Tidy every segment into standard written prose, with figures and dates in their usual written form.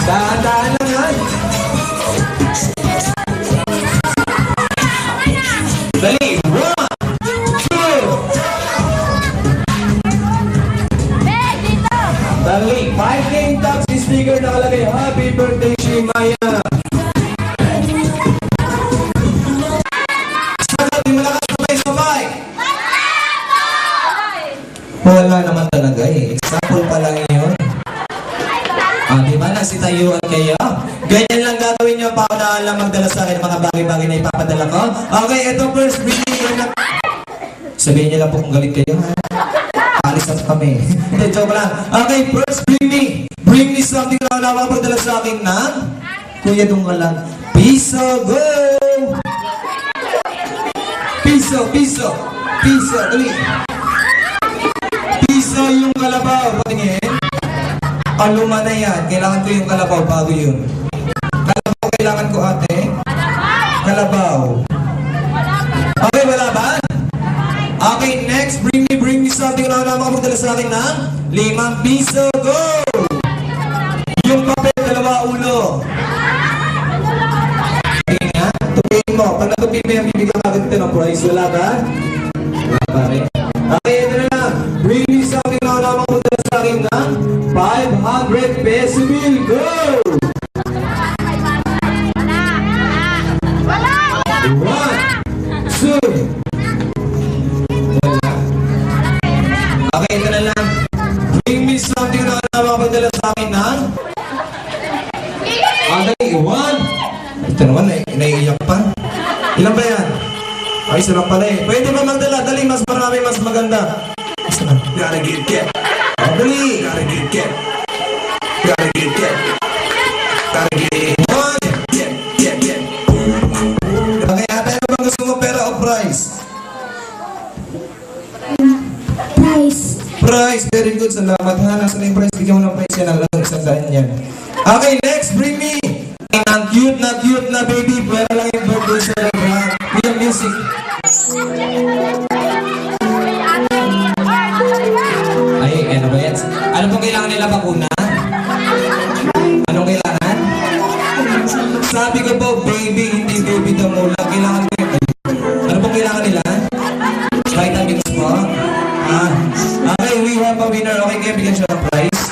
Dahan-dahan lang yan. Dali. 1, 2. Dali. 5 name tags si sticker nakalagay. Happy birthday, Shimaya. Sabi malakas sabay-sabay. Wala naman talaga eh. Example pa lang yun. Di ba nasitayuan kayo? Ganyan lang gagawin nyo pa ako na alam magdala sa akin mga bagay-bagay na ipapadala ko. Okay, ito first, bring me. Sabihin nyo lang po kung galit kayo, ha? Alis na kami. Hindi, joke lang. Okay, first, bring me. Bring me something na wala makapagdala sa akin na Kuya Dungka lang. Piso, go! Piso, piso. Piso, dali. Piso yung kalabaw. Patingin. Luma na yan. Kailangan ko yung kalabaw bago yun. Kalabaw kailangan ko, ate? Kalabaw. Okay, wala ba? Okay, next. Bring me something na wala makapagdala sa akin ng 5 piso. Go! Yung papel, 2 ulo. Okay nga. Tupiin mo. Pag natupiin mo yan, bibigyan ka agad ng prize. Wala ba? Wala ba rin? Okay, ito na lang. Bring me something na wala makapagdala sa akin ng 500 peso bill. Go! 1, 2. Okay, ito na lang. Bring me something na makapagdala sa akin ng dali, 1. Ito naman, naiiyak pa. Ilan ba yan? Ay, sarap pala eh. Pwede ba magdala? Dali, mas marami, mas maganda. Gotta get. Dali. Gotta get. Gotta get. 1. Get. Okay, ate, ano bang gusto mo, pera o prize? Prize, very good. Salamat ha. Nasa na yung prize? Bigyan mo ng prize yan. Ang lang isang daan yan. Okay, next, bring me. Ang cute na baby. Pwera lang yung birthday celebrant. With music. Ay, ano ba yan? Ano pong kailangan nila bakuna? Anong kailangan? Sabi ko po, baby, hindi baby daw mula. Kailangan ko yun. Ano pong kailangan nila? Vitamins po? Okay, we have a winner. Okay, kaya bigyan siya ng prize.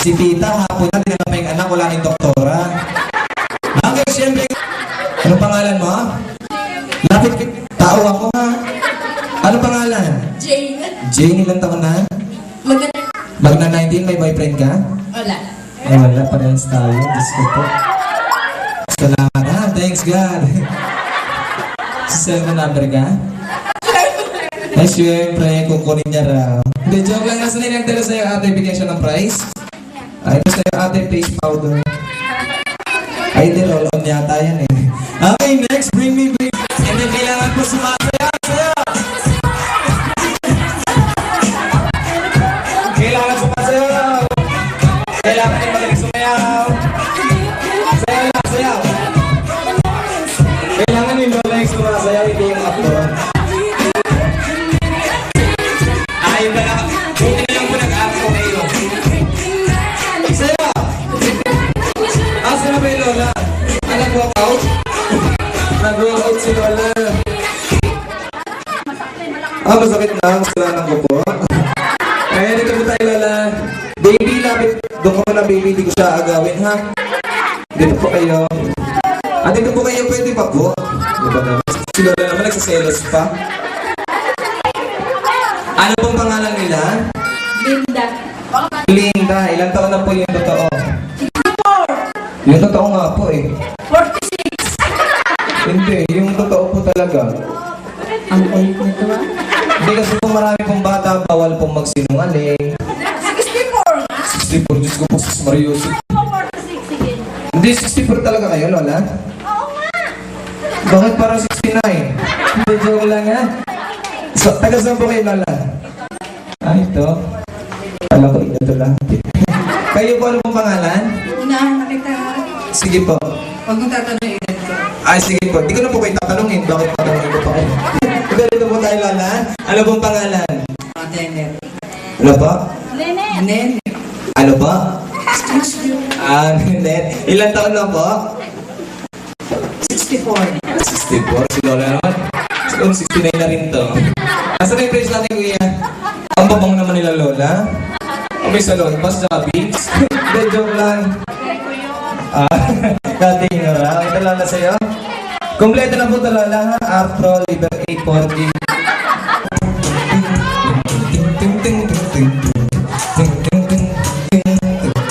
Si Tita, hapon na, dinala pa yung anak, wala yung doktora. Okay, siyempre. Anong pangalan mo? Lapit, tao ako ha. Anong pangalan? Jane. Jane, ilang taon na? Magna 19, may boyfriend ka? Wala. Ay, wala, parehas tayo. Diyos ko po. Salamat ha, thanks God. Cellphone number ka? Ay, syempre, kukunin niya raw. Hindi, joke lang. Nasa nila nagdala sa'yo, ate, bigyan siya ng prize? Ay, ito sa'yo, ate, face powder. Ay, hindi, roll-on yata yan eh. Okay, next, bring me. And then, kailangan po sumasaya. Kailangan sumasayaw. Kailangan din magaling sumayaw. Sayaw. Kailangan yung lola yung sumasayaw, hindi yung aktor. Ayun na lang. Buti na lang po nag-aako kayo. Sayaw. Asa na ba yung lola? Nag-walkout? Nag-walkout si lola. Masakit na. Kasalanan ko po. Ayan, dito po tayo, lola. Baby, lapit. Doon ko na, baby. Hindi ko siya agawin, ha? Dito po kayo. Dito po kayo. Pwede pa po. Diba na? Si lola naman nagsaselos pa. Ano pong pangalan nila? Linda. Linda. Ilang taon na po yung totoo? 64. Yung totoo nga po eh. 46. Hindi, yung totoo po talaga. Ang kulit nito ba? Hindi kasi po marami pong bata, bawal pong magsinungaling. 64 nga. 64, Diyos ko po, sis Marius. 46 sige. Hindi, 64 talaga kayo, lola? Oo nga. Bakit parang 69? Hindi, joke lang ha? So, taga saan po kayo, lola? Ito. Alam ko, ito lang. Kayo po, ano pong pangalan? Unahan na kita. Sige po. Huwag mong tatanong edad ko. Ay, sige po. Di ko na po kayo tatanungin. Bakit tatanungin ko pa kayo? Ganito po tayo, Lola. Ano pong pangalan? Ano po? Nene. Ano po? Nenet. Ilan taon na po? 64. 64. Si Lola naman. Siguro 69 na rin to. Nasaan na yung praise natin, kuya? Ang babang naman nila, Lola. O may salon pa sa beach. Hindi, joke lang. Kating na. Ito, Lola, sa'yo. Kompleto na po ito, Lola, ha? Afro, Liber 840.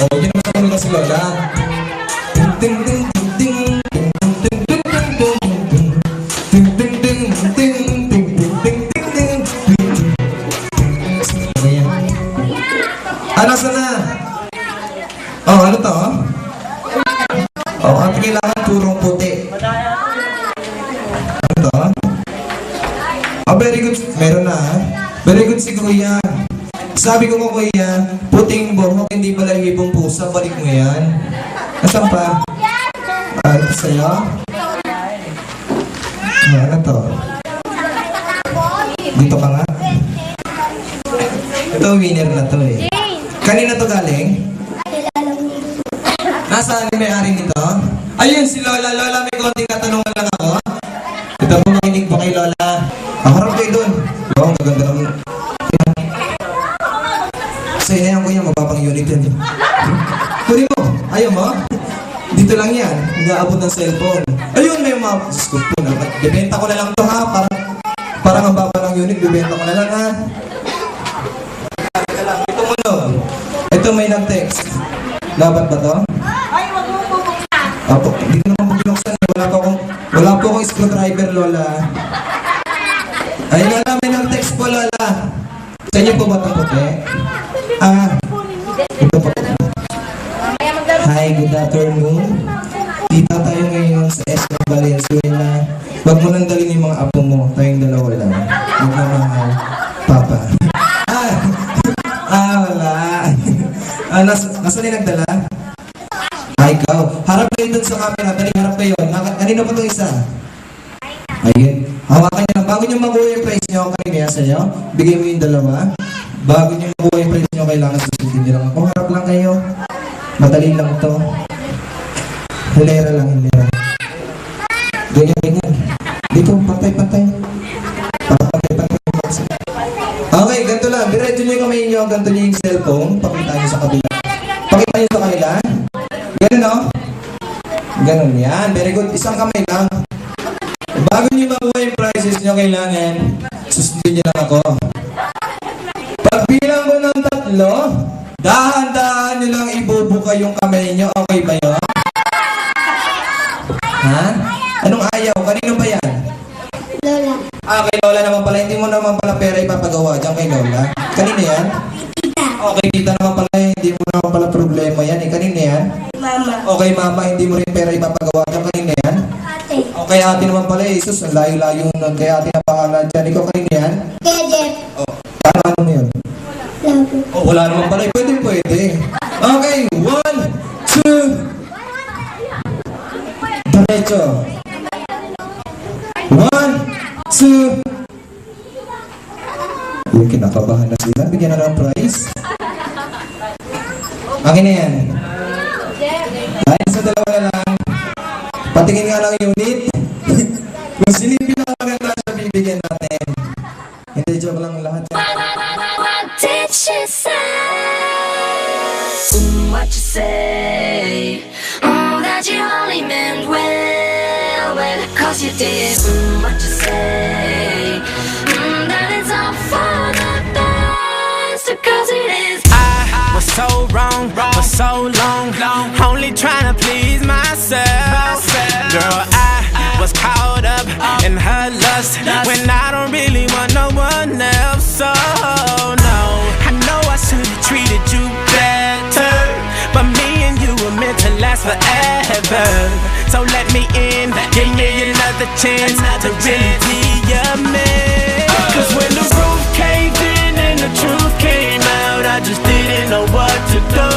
Oh, yun naman sa kanila si Lola. Nasa na? Oh, ano to? Oh, ang kailangan turong puti. Ano to? Oh, very good. Meron na, ha? Very good si Kuya. Sabi ko ko, Kuya, puting buhok, hindi pala ibong pusa. Balik mo yan. Nasaan pa? Ito sa'yo? Ano to? Dito ka nga? Ito, winner na to eh. Kanina to galing? Nasaan yung may-ari nito? Ayun, si Lola. Lola, may konting katanungan lang ako. Ito po, makinig po kay Lola. Harap kayo dun. Oo, ang gaganda naman. Sa inayan ko yan, mababang unit yan. Kunin mo. Ayaw mo? Dito lang yan. Nag-aabot ng cellphone. Ayun, may mga... Diyos po, bibenta ko na lang to, ha? Parang ang baba ng unit, bibenta ko na lang, ha? Ito muna. Ito may nag-text. Labat ba to? Ay, wag mo bubuksan. Apo, hindi ko naman binuksan. Wala po akong screwdriver, Lola. Ay, Lola, may nag-text po, Lola. Sa inyo po ba itong puti? Ito po. Hi, good afternoon. Kita tayo ngayon sa SM Valenzuela. Huwag mo nang dalhin yung mga apo mo. Tayong dalawa lang. Huwag na mahal. Papa. Wala. Nasaan yung nagdala? Ikaw. Harap kayo dun sa camera. Dali, harap kayo. Kanino pa ito isa? Ayun. Hawakan nyo lang. Bago nyo makuha yung price nyo, kanina sa'yo, bigay mo yung dalawa. Bago nyo makuha yung price nyo, kailangan susundin nyo lang ako. Harap lang kayo. Madali lang ito. Hilera lang, hilera. Ganyan, ganyan. Dito, pantay-pantay. Pantay-pantay. Okay, ganito lang. Diretso nyo yung kamay nyo. Ganito nyo yung cellphone. Pakita nyo sa kabila. Pakita nyo sa kanila. Ganun, no? Ganun yan. Very good. Isang kamay lang. Bago nyo makuha yung prices nyo, kailangan susundin nyo lang ako. Pagbilang ko ng 3, dahan-dahan nyo lang ibubuka yung kamay nyo. Okay ba yun? Ha? Anong ayaw? Kanino ba yan? Lola. Kay Lola naman pala. Hindi mo naman pala pera ipapagawa dyan kay Lola. Kanino yan? Okay, tita naman pala. Hindi mo naman pala problema yan. Kanino yan? Mama. Okay, mama. Hindi mo rin pera ipapagawa dyan. Kanino yan? Ate. Okay, ate naman pala. Jesus, ang layo-layo nun. Kaya ate na pangalan dyan. Ikaw kanino yan? Kaya Jeff. Ano mo yun? Love. Wala naman pala. Pwede. Okay, 1, 2. Diretso. 1, 2. Yung kinakabahan na sila. Bigyan na ng prize. Akin na yan. Dahil sa dalawa na lang. Patingin nga lang unit. Kung sino yung pinakamaganda siya, bibigyan natin. Hindi, joke lang lahat yan. What did she say? What you say? Oh, that you only meant well, cause you did. What you say? That it's all for the best, cause it is. I was so wrong for so long, only trying to please myself. Girl, I was caught up in her lust when I don't really want no one else. So no, I know I should have treated you better, but me and you were meant to last forever. So let me in, give me another chance to really be your man. Cause when the roof caved in and the truth came out, I just didn't know what to do.